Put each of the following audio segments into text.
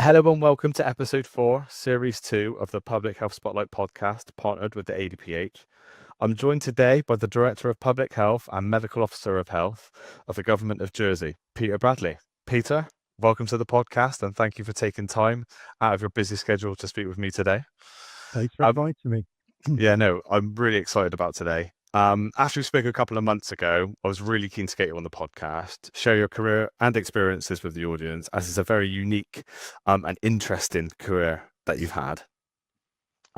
Hello and welcome to episode 4, series 2 of the Public Health Spotlight podcast, partnered with the ADPH. I'm joined today by the Director of Public Health and Medical Officer of Health of the Government of Jersey, Peter Bradley. Peter, welcome to the podcast and thank you for taking time out of your busy schedule to speak with me today. Thanks for inviting me. I'm really excited about today. After we spoke a couple of months ago, I was really keen to get you on the podcast, share your career and experiences with the audience, as it's a very unique and interesting career that you've had.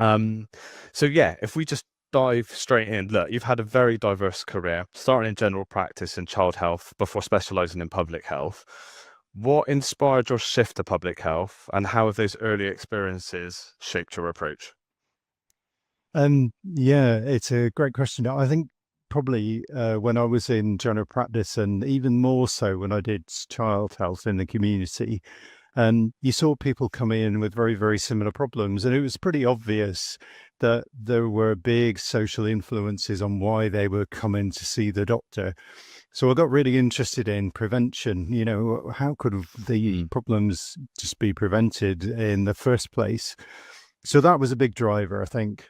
If we just dive straight in, look, you've had a very diverse career, starting in general practice in child health before specialising in public health. What inspired your shift to public health, and how have those early experiences shaped your approach? It's a great question. I think probably when I was in general practice, and even more so when I did child health in the community, you saw people come in with very, very similar problems. And it was pretty obvious that there were big social influences on why they were coming to see the doctor. So I got really interested in prevention. You know, how could the problems just be prevented in the first place? So that was a big driver, I think,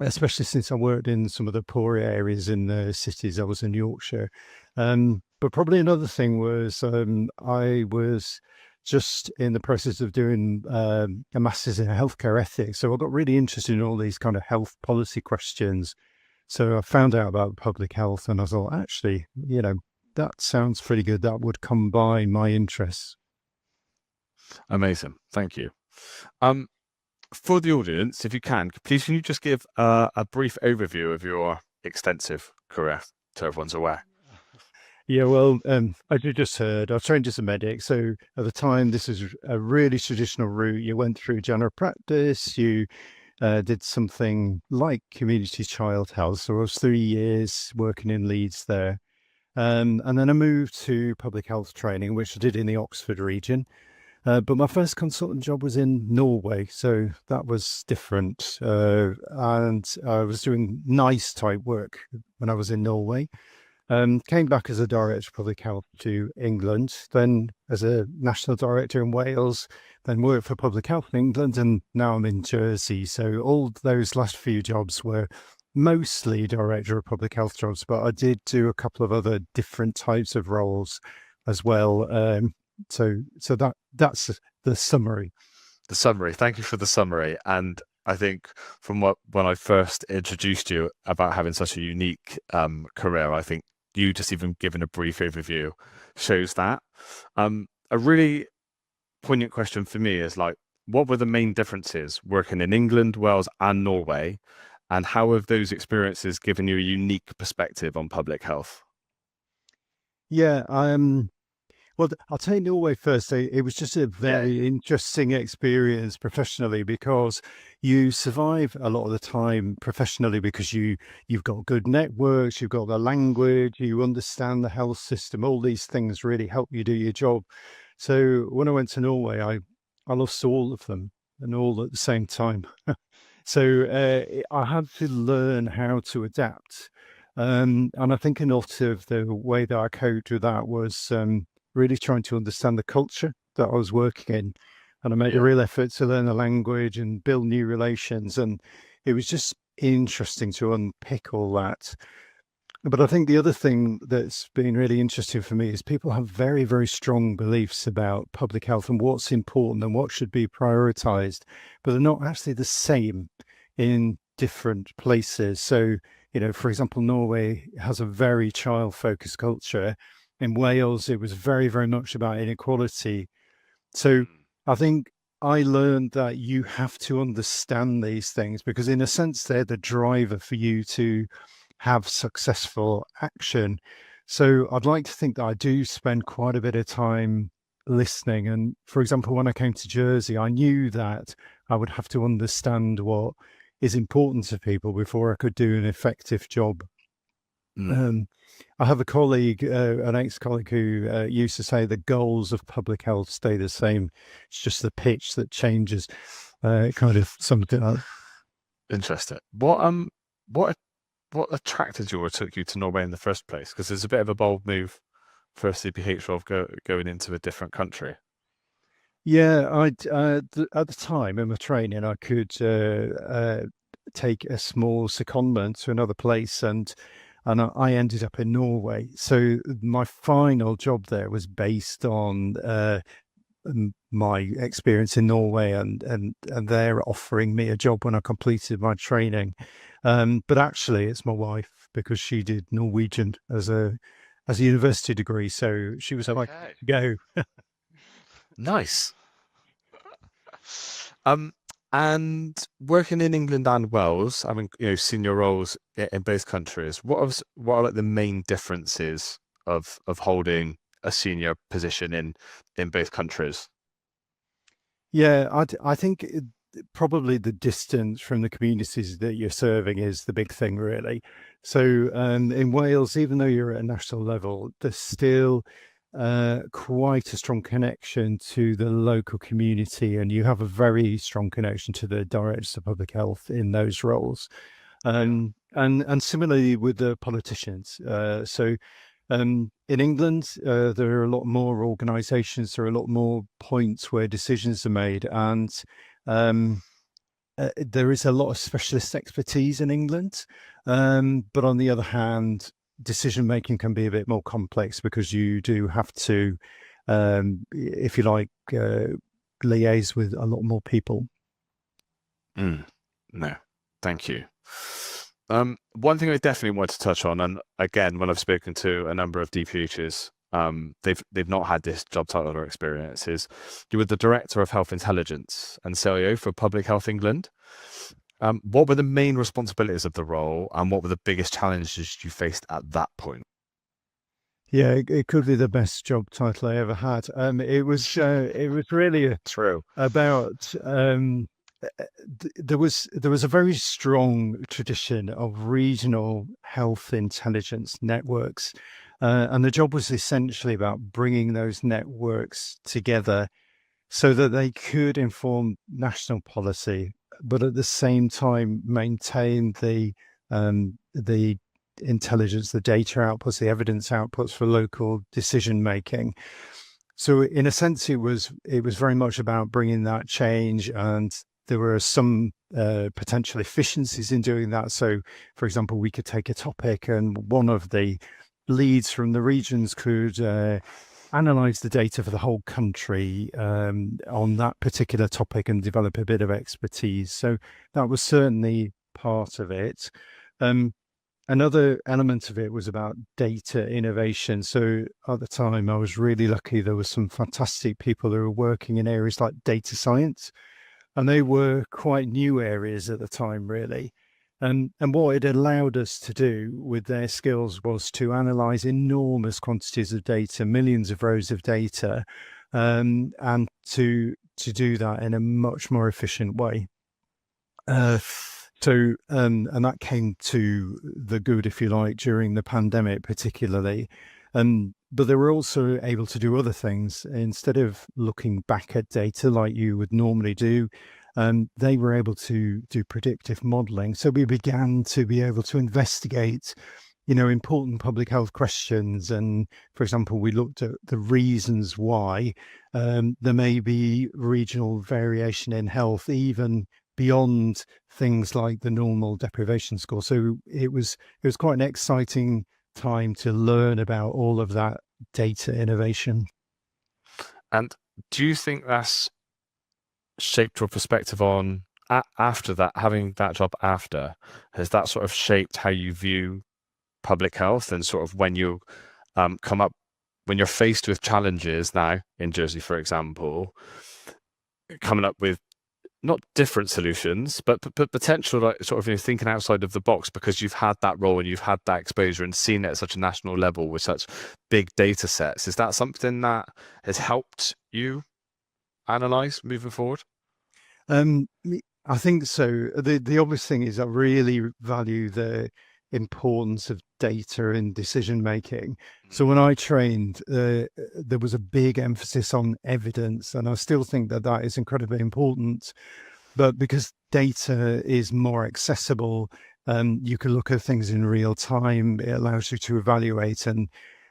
especially since I worked in some of the poorer areas in the cities. I was in Yorkshire. But probably another thing was I was just in the process of doing a master's in healthcare ethics. So I got really interested in all these kind of health policy questions. So I found out about public health and I thought, actually, you know, that sounds pretty good. That would combine my interests. Amazing. Thank you. For the audience, if you can you just give a brief overview of your extensive career so everyone's aware? Yeah, well, as you just heard, I've trained as a medic. So at the time, this is a really traditional route. You went through general practice, you did something like community child health. So I was 3 years working in Leeds there. And then I moved to public health training, which I did in the Oxford region. But my first consultant job was in Norway, so that was different. And I was doing nice type work when I was in Norway. Came back as a director of public health to England, then as a national director in Wales, then worked for public health in England, and now I'm in Jersey. So all those last few jobs were mostly director of public health jobs, but I did do a couple of other different types of roles as well. So that's the summary. The summary. Thank you for the summary. And I think when I first introduced you about having such a unique career, I think you just even giving a brief overview shows that. A really poignant question for me is like, what were the main differences working in England, Wales, and Norway? And how have those experiences given you a unique perspective on public health? Yeah, well, I'll tell you Norway first. It was just a very interesting experience professionally because you survive a lot of the time professionally because you've got good networks, you've got the language, you understand the health system. All these things really help you do your job. So when I went to Norway, I lost all of them and all at the same time. So I had to learn how to adapt. And I think a lot of the way that I coped with that was really trying to understand the culture that I was working in. And I made a real effort to learn the language and build new relations. And it was just interesting to unpick all that. But I think the other thing that's been really interesting for me is people have very, very strong beliefs about public health and what's important and what should be prioritized, but they're not actually the same in different places. So, you know, for example, Norway has a very child-focused culture. In Wales, it was very, very much about inequality. So I think I learned that you have to understand these things because, in a sense, they're the driver for you to have successful action. So I'd like to think that I do spend quite a bit of time listening. And for example, when I came to Jersey, I knew that I would have to understand what is important to people before I could do an effective job. I have a colleague, an ex-colleague who used to say the goals of public health stay the same. It's just the pitch that changes, kind of something like that. Interesting. What attracted you or took you to Norway in the first place? Because it's a bit of a bold move for a CPH role going into a different country. Yeah, at the time in my training, I could take a small secondment to another place, and I ended up in Norway. So my final job there was based on my experience in Norway, and they're offering me a job when I completed my training. But actually, it's my wife because she did Norwegian as a university degree, so she was like, Okay. "Go." Nice. Um, and working in England and Wales, I mean, senior roles in both countries. What are like the main differences of holding a senior position in both countries? Yeah, I think probably the distance from the communities that you're serving is the big thing, really. So in Wales, even though you're at a national level, there's still quite a strong connection to the local community, and you have a very strong connection to the directors of public health in those roles. Yeah. And similarly with the politicians. In England, there are a lot more organisations. There are a lot more points where decisions are made, and um, there is a lot of specialist expertise in England. But on the other hand, decision making can be a bit more complex because you do have to, if you like, liaise with a lot more people. Mm, no, thank you. One thing I definitely want to touch on, and again, when I've spoken to a number of DPHs, they've not had this job title or experience, is you were the Director of Health Intelligence and CIO for Public Health England. What were the main responsibilities of the role, and what were the biggest challenges you faced at that point? Yeah, it could be the best job title I ever had. It was really True. about there was a very strong tradition of regional health intelligence networks, and the job was essentially about bringing those networks together so that they could inform national policy, but at the same time maintain the intelligence, the data outputs, the evidence outputs for local decision making. So in a sense, it was very much about bringing that change, and there were some potential efficiencies in doing that. So, for example, we could take a topic, and one of the leads from the regions could analyze the data for the whole country on that particular topic and develop a bit of expertise. So that was certainly part of it. Um, Another element of it was about data innovation. So at the time, I was really lucky. There were some fantastic people who were working in areas like data science, and they were quite new areas at the time, really. And what it allowed us to do with their skills was to analyze enormous quantities of data, millions of rows of data, and to do that in a much more efficient way. Uh, and that came to the good, if you like, during the pandemic, particularly. But they were also able to do other things instead of looking back at data like you would normally do. They were able to do predictive modeling. So we began to be able to investigate, important public health questions. And for example, we looked at the reasons why there may be regional variation in health, even beyond things like the normal deprivation score. So it was quite an exciting time to learn about all of that data innovation. And do you think that's shaped your perspective on after that, having that job after, has that sort of shaped how you view public health and sort of when you come up, when you're faced with challenges now in Jersey, for example, coming up with not different solutions, but potential like sort of thinking outside of the box because you've had that role and you've had that exposure and seen it at such a national level with such big data sets. Is that something that has helped you analyze moving forward? Um, I think so. The obvious thing is I really value the importance of data in decision making. So when I trained, there was a big emphasis on evidence, and I still think that that is incredibly important. But because data is more accessible, you can look at things in real time. It allows you to evaluate,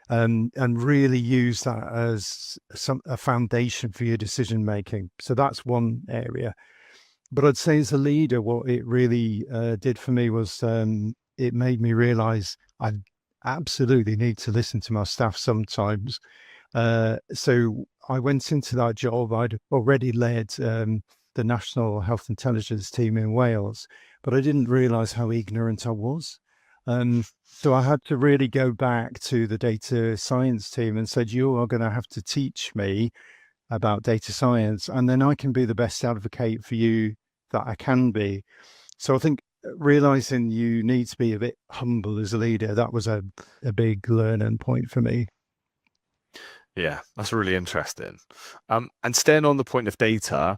and really use that as a foundation for your decision making. So that's one area. But I'd say as a leader, what it really did for me was it made me realize I absolutely need to listen to my staff sometimes. So I went into that job. I'd already led the National Health Intelligence team in Wales, but I didn't realize how ignorant I was. So I had to really go back to the data science team and said, you are going to have to teach me about data science, and then I can be the best advocate for you that I can be. So I think realizing you need to be a bit humble as a leader, that was a big learning point for me. Yeah, that's really interesting. And staying on the point of data,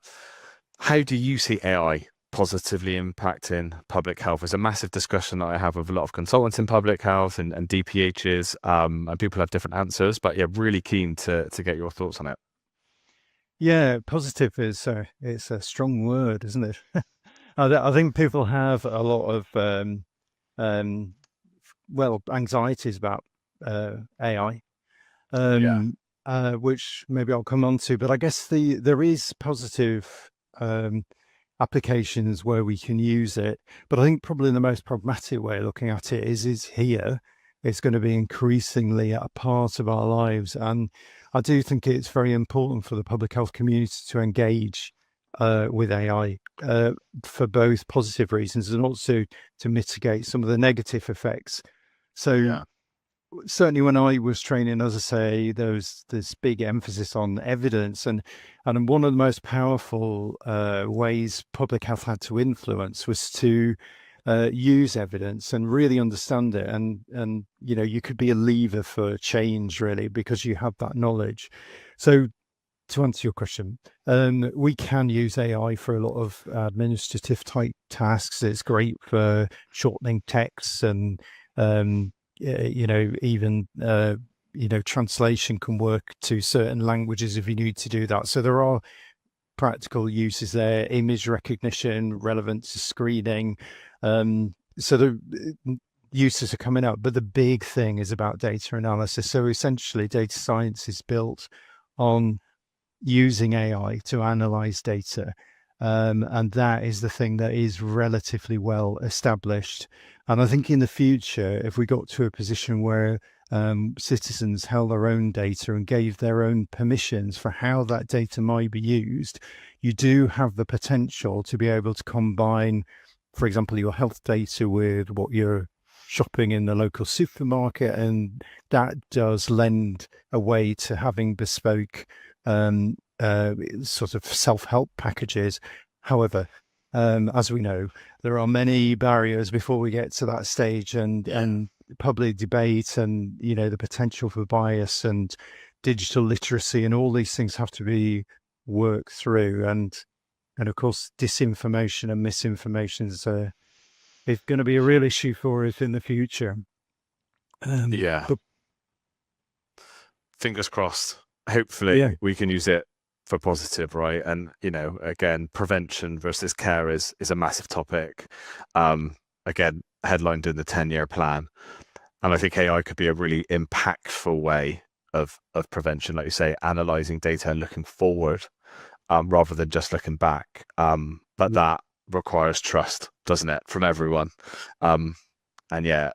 how do you see AI positively impacting public health? It's a massive discussion that I have with a lot of consultants in public health and DPHs, and people have different answers, but yeah, really keen to get your thoughts on it. Yeah, positive is it's a strong word, isn't it? I think people have a lot of um, well, anxieties about AI, Yeah. which maybe I'll come on to. But I guess there is positive um, applications where we can use it. But I think probably the most pragmatic way of looking at it is here. It's going to be increasingly a part of our lives, and I do think it's very important for the public health community to engage with AI for both positive reasons and also to mitigate some of the negative effects. So Yeah. certainly when I was training, as I say, there was this big emphasis on evidence, and one of the most powerful ways public health had to influence was to use evidence and really understand it, and you know you could be a lever for change really because you have that knowledge. So to answer your question, we can use AI for a lot of administrative type tasks. It's great for shortening texts and you know, even you know, translation can work to certain languages if you need to do that. So there are practical uses there, image recognition, relevant to screening. So the uses are coming out, but the big thing is about data analysis. So essentially, data science is built on using AI to analyze data. And that is the thing that is relatively well established. And I think in the future, if we got to a position where citizens held their own data and gave their own permissions for how that data might be used, you do have the potential to be able to combine, for example, your health data with what you're shopping in the local supermarket. And that does lend a way to having bespoke sort of self-help packages. However, as we know, there are many barriers before we get to that stage, and public debate, and you know the potential for bias and digital literacy, and all these things have to be worked through. And of course, disinformation and misinformation is going to be a real issue for us in the future. Yeah. But Fingers crossed. Hopefully yeah, we can use it for positive, right? And you know, again, prevention versus care is a massive topic. Again, headlined in the 10-year plan. And I think AI could be a really impactful way of prevention, like you say, analyzing data and looking forward, rather than just looking back. But that requires trust, doesn't it, from everyone? And yeah,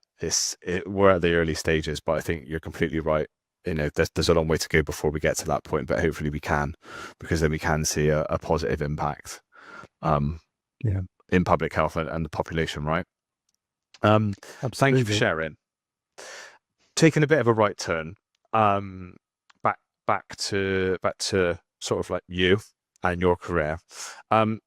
we're at the early stages, but I think you're completely right. You know, there's a long way to go before we get to that point, but hopefully we can, because then we can see a positive impact um, yeah, in public health and the population, right? Thank you for absolutely. sharing. Taking a bit of a right turn, um, back back to sort of like you and your career.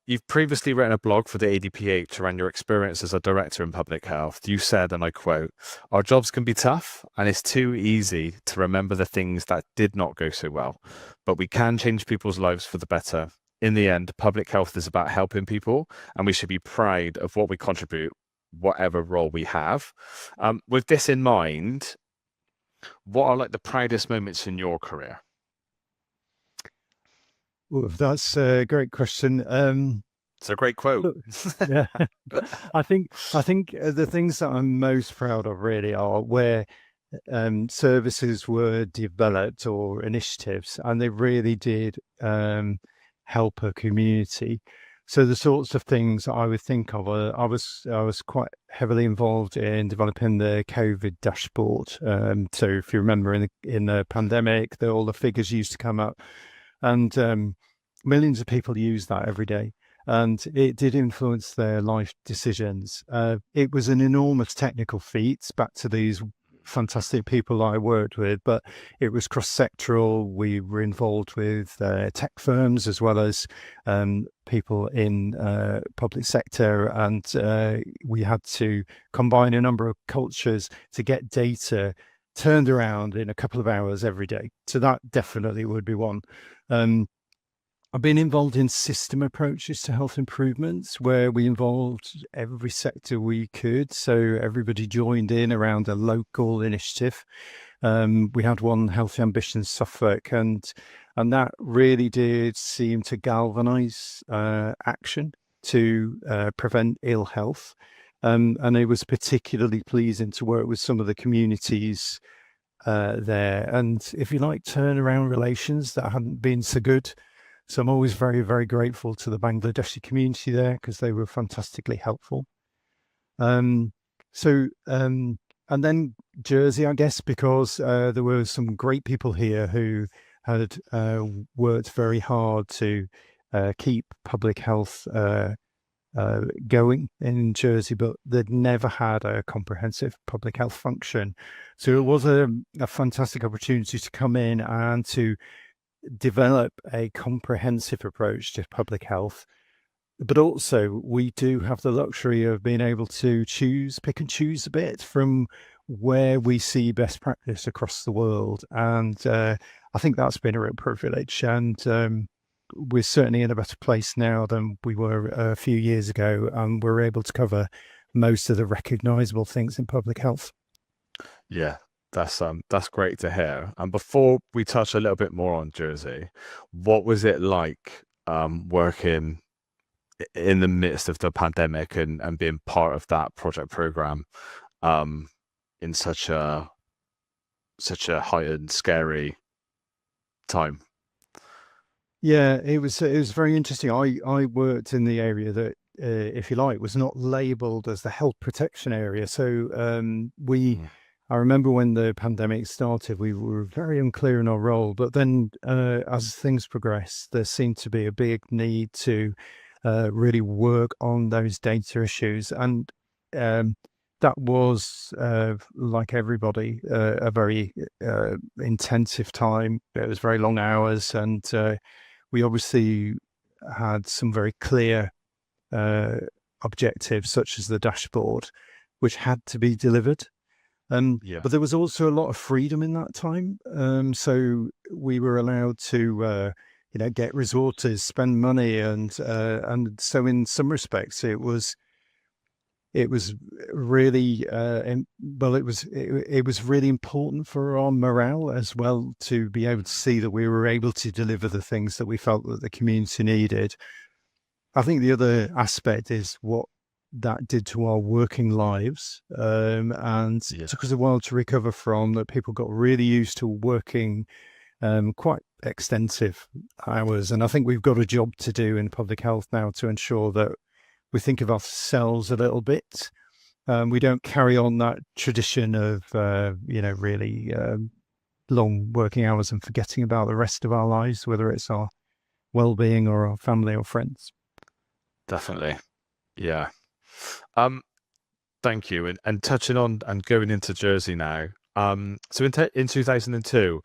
You've previously written a blog for the ADPH around your experience as a director in public health. You said, and I quote, "Our jobs can be tough, and it's too easy to remember the things that did not go so well, but we can change people's lives for the better. In the end, public health is about helping people, and we should be proud of what we contribute, whatever role we have." With this in mind, what are like the proudest moments in your career? Well, that's a great question. It's a great quote. Look, yeah, I think the things that I'm most proud of really are where services were developed or initiatives, and they really did help a community. So the sorts of things I would think of, I was quite heavily involved in developing the COVID dashboard. So if you remember in the pandemic, all the figures used to come up, and millions of people use that every day. And it did influence their life decisions. It was an enormous technical feat, back to these fantastic people I worked with, but it was cross-sectoral. We were involved with tech firms as well as people in public sector, and we had to combine a number of cultures to get data turned around in a couple of hours every day. So that definitely would be one. I've been involved in system approaches to health improvements where we involved every sector we could. So everybody joined in around a local initiative. We had one, Healthy Ambitions Suffolk, and that really did seem to galvanise action to prevent ill health. And it was particularly pleasing to work with some of the communities there. And if you like, turn around relations that hadn't been so good. So I'm always very, very grateful to the Bangladeshi community there because they were fantastically helpful. Um, so, and then Jersey, I guess, because there were some great people here who had worked very hard to keep public health going in Jersey, but they'd never had a comprehensive public health function. So it was a fantastic opportunity to come in and to develop a comprehensive approach to public health. But also, we do have the luxury of being able to pick and choose a bit from where we see best practice across the world. And I think that's been a real privilege. And we're certainly in a better place now than we were a few years ago. And we're able to cover most of the recognizable things in public health. Yeah, that's great to hear. And before we touch a little bit more on Jersey, what was it like working in the midst of the pandemic and being part of that project program um in such a high and scary time? Yeah, it was very interesting. I worked in the area that, if you like, was not labelled as the health protection area. So Mm. I remember when the pandemic started, we were very unclear in our role. But then, as things progressed, there seemed to be a big need to really work on those data issues, and um, that was, like everybody, a very intensive time. It was very long hours, and we obviously had some very clear uh, objectives, such as the dashboard, which had to be delivered. Yeah. But there was also a lot of freedom in that time. So we were allowed to, get resources, spend money, and so in some respects, it was really it was really important for our morale as well to be able to see that we were able to deliver the things that we felt that the community needed. I think the other aspect is what that did to our working lives, and it Yeah. took us a while to recover from that. People got really used to working quite extensive hours, and I think we've got a job to do in public health now to ensure that we think of ourselves a little bit. We don't carry on that tradition of really long working hours and forgetting about the rest of our lives, whether it's our well-being or our family or friends. Definitely. Yeah. Um, Thank you. And touching on and going into Jersey now. So in 2002,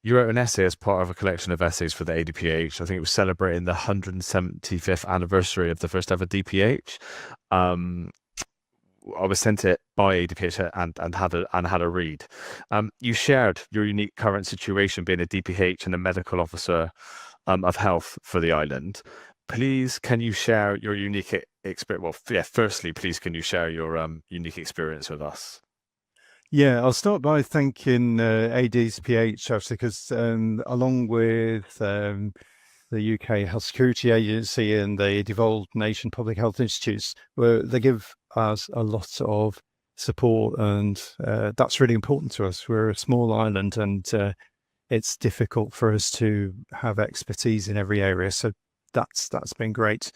you wrote an essay as part of a collection of essays for the ADPH. I think it was celebrating the 175th anniversary of the first ever DPH. Um, I was sent it by ADPH and had a read. You shared your unique current situation being a DPH and a medical officer of health for the island. Please, can you share your unique experience? Well, yeah, firstly, please, can you share your unique experience with us? Yeah, I'll start by thanking ADPH actually, because along with the UK Health Security Agency and the devolved nation public health institutes, where they give us a lot of support, and that's really important to us. We're a small island, and it's difficult for us to have expertise in every area. So that's been great.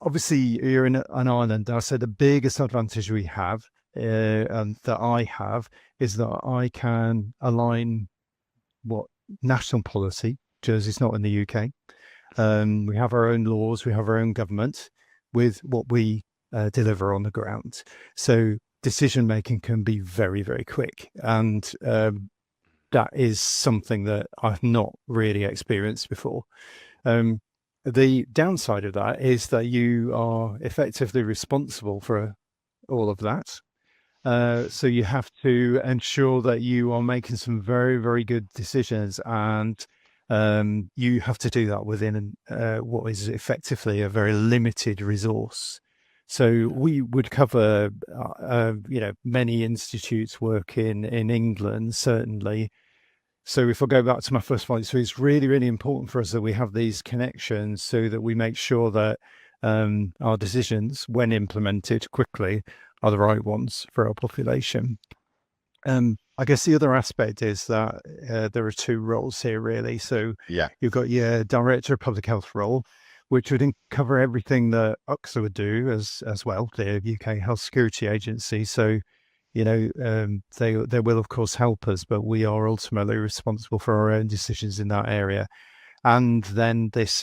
Obviously, you're in an island. I said the biggest advantage we have, and that I have, is that I can align what national policy. Jersey's not in the UK. We have our own laws, we have our own government with what we deliver on the ground. So decision making can be very, very quick. And that is something that I've not really experienced before. The downside of that is that you are effectively responsible for all of that. So you have to ensure that you are making some very, very good decisions, and you have to do that within what is effectively a very limited resource. So we would cover, many institutes work in England, certainly. So if I go back to my first point, so it's really, really important for us that we have these connections so that we make sure that our decisions, when implemented quickly, are the right ones for our population. I guess the other aspect is that there are two roles here, really. So you've got your Director of Public Health role, which would cover everything that UXA would do as well, the UK Health Security Agency. So, they will, of course, help us, but we are ultimately responsible for our own decisions in that area. And then this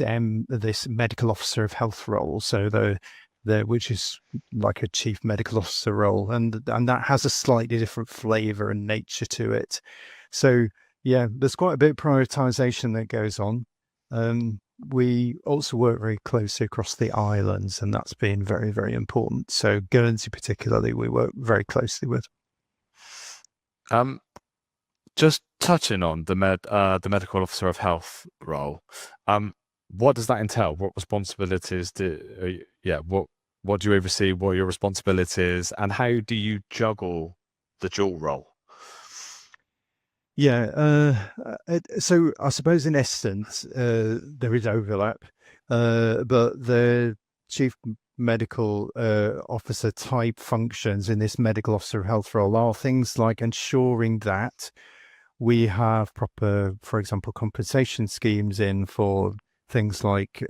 medical officer of health role, so which is like a chief medical officer role, and that has a slightly different flavour and nature to it. So yeah, there's quite a bit of prioritisation that goes on. We also work very closely across the islands, and that's been very, very important. So Guernsey particularly, we work very closely with. Just touching on the medical officer of health role, what does that entail? What responsibilities what do you oversee? What are your responsibilities, and how do you juggle the dual role? Yeah, so I suppose in essence there is overlap, but the chief medical officer type functions in this medical officer of health role are things like ensuring that we have proper, for example, compensation schemes in for things like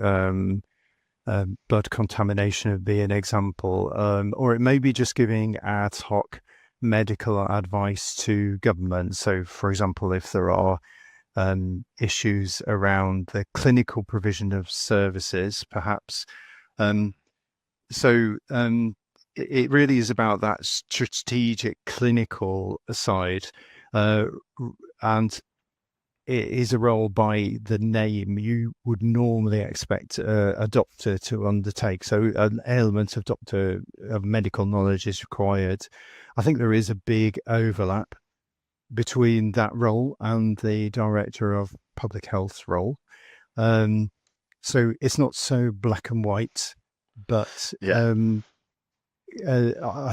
blood contamination would be an example, or it may be just giving ad hoc medical advice to government. So, for example, if there are issues around the clinical provision of services, perhaps. It really is about that strategic clinical side, and it is a role by the name you would normally expect a doctor to undertake. So an element of medical knowledge is required. I think there is a big overlap between that role and the Director of Public Health role. So it's not so black and white, but I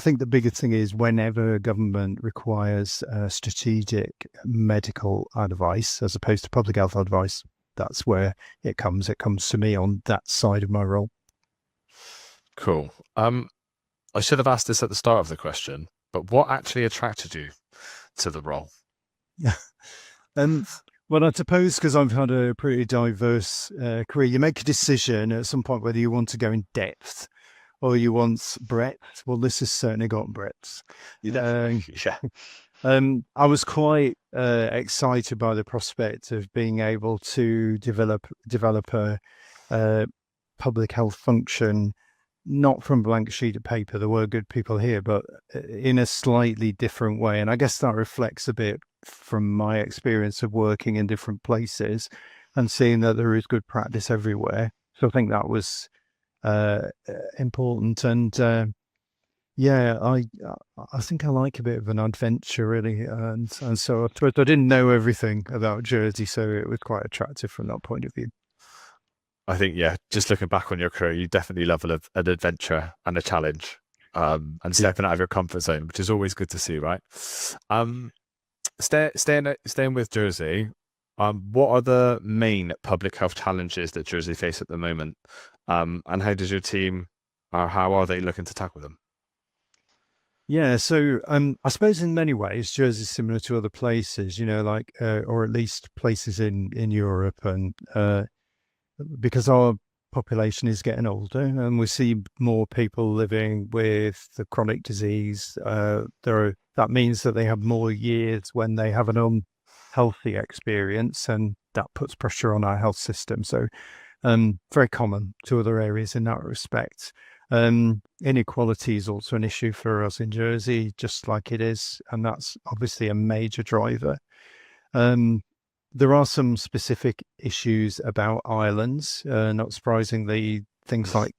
think the biggest thing is whenever government requires strategic medical advice as opposed to public health advice, that's where it comes. It comes to me on that side of my role. Cool. I should have asked this at the start of the question, but what actually attracted you to the role? Yeah. Well, I suppose because I've had a pretty diverse career, you make a decision at some point whether you want to go in depth or you want breadth. Well, this has certainly got breadth. Yeah. I was quite excited by the prospect of being able to develop a public health function, not from a blank sheet of paper. There were good people here, but in a slightly different way. And I guess that reflects a bit from my experience of working in different places and seeing that there is good practice everywhere. So I think that was important. And I think I like a bit of an adventure, really. And so I suppose I didn't know everything about Jersey, so it was quite attractive from that point of view. I think, just looking back on your career, you definitely love an adventure and a challenge, and stepping out of your comfort zone, which is always good to see, right? Staying with Jersey, what are the main public health challenges that Jersey face at the moment, and how does your team, or how are they looking to tackle them? Yeah, so I suppose in many ways Jersey's similar to other places, like or at least places in Europe, and because our population is getting older and we see more people living with the chronic disease, that means that they have more years when they have an unhealthy experience, and that puts pressure on our health system. So very common to other areas in that respect. Inequality is also an issue for us in Jersey, just like it is, and that's obviously a major driver. Um, there are some specific issues about islands, not surprisingly, things like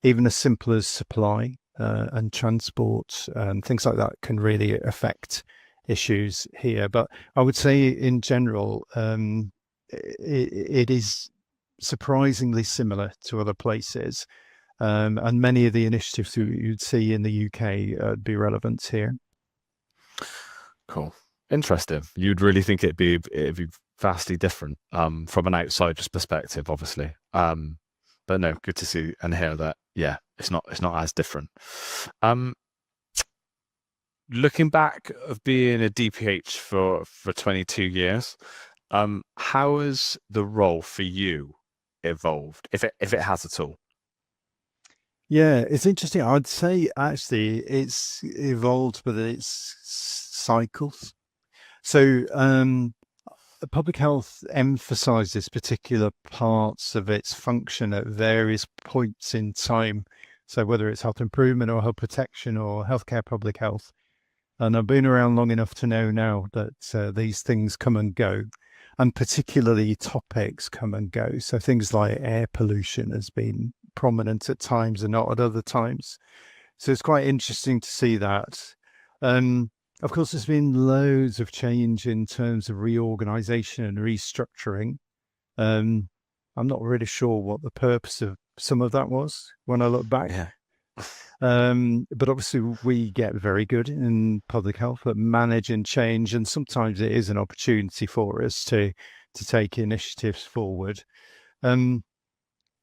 even as simple as supply and transport and things like that can really affect issues here. But I would say in general, it is surprisingly similar to other places. And many of the initiatives you'd see in the UK be relevant here. Cool. Interesting. You'd really think it'd be vastly different from an outsider's perspective, obviously. But no, good to see and hear that. Yeah, it's not as different. Um, Looking back of being a DPH for 22 years, how has the role for you evolved, if it has at all? Yeah, it's interesting. I'd say actually it's evolved, but it's cycles. So public health emphasizes particular parts of its function at various points in time. So whether it's health improvement or health protection or healthcare public health. And I've been around long enough to know now that these things come and go, and particularly topics come and go. So things like air pollution has been prominent at times and not at other times. So it's quite interesting to see that. Um, of course, there's been loads of change in terms of reorganization and restructuring. Um, I'm not really sure what the purpose of some of that was when I look back. Yeah. But obviously, we get very good in public health at manage and change, and sometimes it is an opportunity for us to take initiatives forward. Um,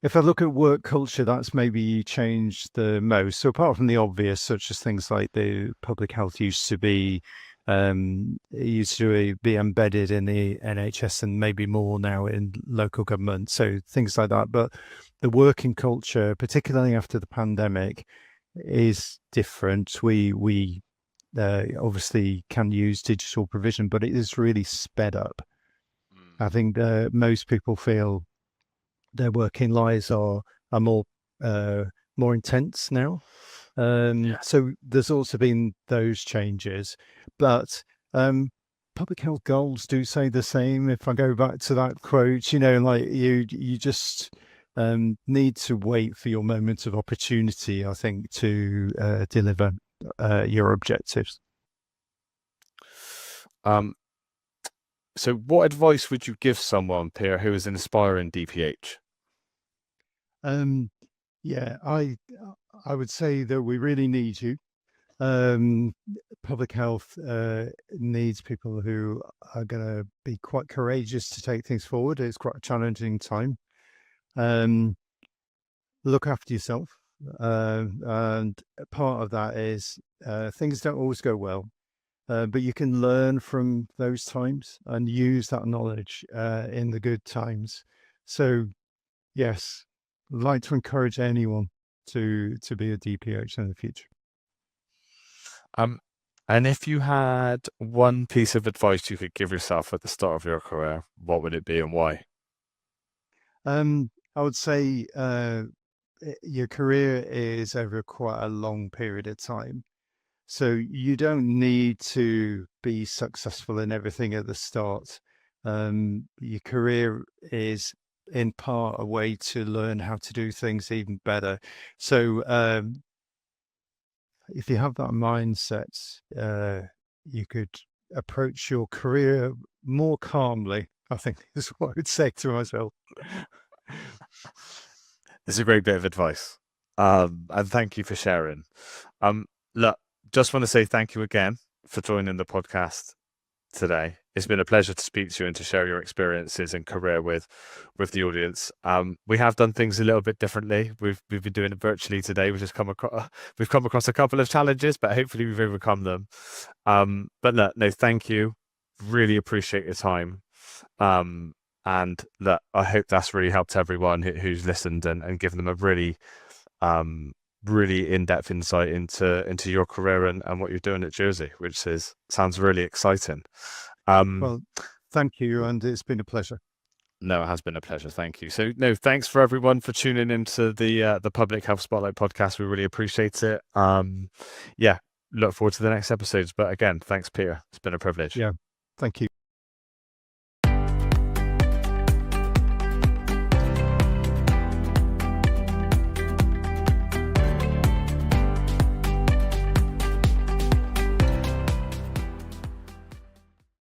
if I look at work culture, that's maybe changed the most. So apart from the obvious, such as things like the public health used to be embedded in the NHS and maybe more now in local government. So things like that. But the working culture, particularly after the pandemic, is different. We obviously can use digital provision, but it is really sped up. Mm. I think most people feel their working lives are uh, more intense now. Yeah. So there's also been those changes, but public health goals do say the same. If I go back to that quote, like you just need to wait for your moment of opportunity, I think, to deliver your objectives. Um, so what advice would you give someone, Pierre, who is an aspiring DPH? Um, yeah, I would say that we really need you. Um, Public health needs people who are going to be quite courageous to take things forward. It's quite a challenging time. Um, Look after yourself. And part of that is things don't always go well, but you can learn from those times and use that knowledge in the good times. So, yes, I'd like to encourage anyone to be a DPH in the future. Um, and if you had one piece of advice you could give yourself at the start of your career, what would it be and why? I would say your career is over quite a long period of time. So you don't need to be successful in everything at the start. Your career is in part a way to learn how to do things even better. So if you have that mindset, you could approach your career more calmly, I think is what I would say to myself. It's a great bit of advice. And thank you for sharing. Look, just want to say thank you again for joining the podcast. today. It's been a pleasure to speak to you and to share your experiences and career with the audience. We have done things a little bit differently. We've been doing it virtually today. We've come across a couple of challenges, but hopefully we've overcome them. But no, thank you. Really appreciate your time. And that I hope that's really helped everyone who's listened and given them a really in-depth insight into your career and what you're doing at Jersey, which sounds really exciting. Well, thank you, and it's been a pleasure. No, it has been a pleasure. Thank you. So, no, thanks for everyone for tuning into the Public Health Spotlight podcast. We really appreciate it. Yeah, look forward to the next episodes. But again, thanks, Peter. It's been a privilege. Yeah, thank you.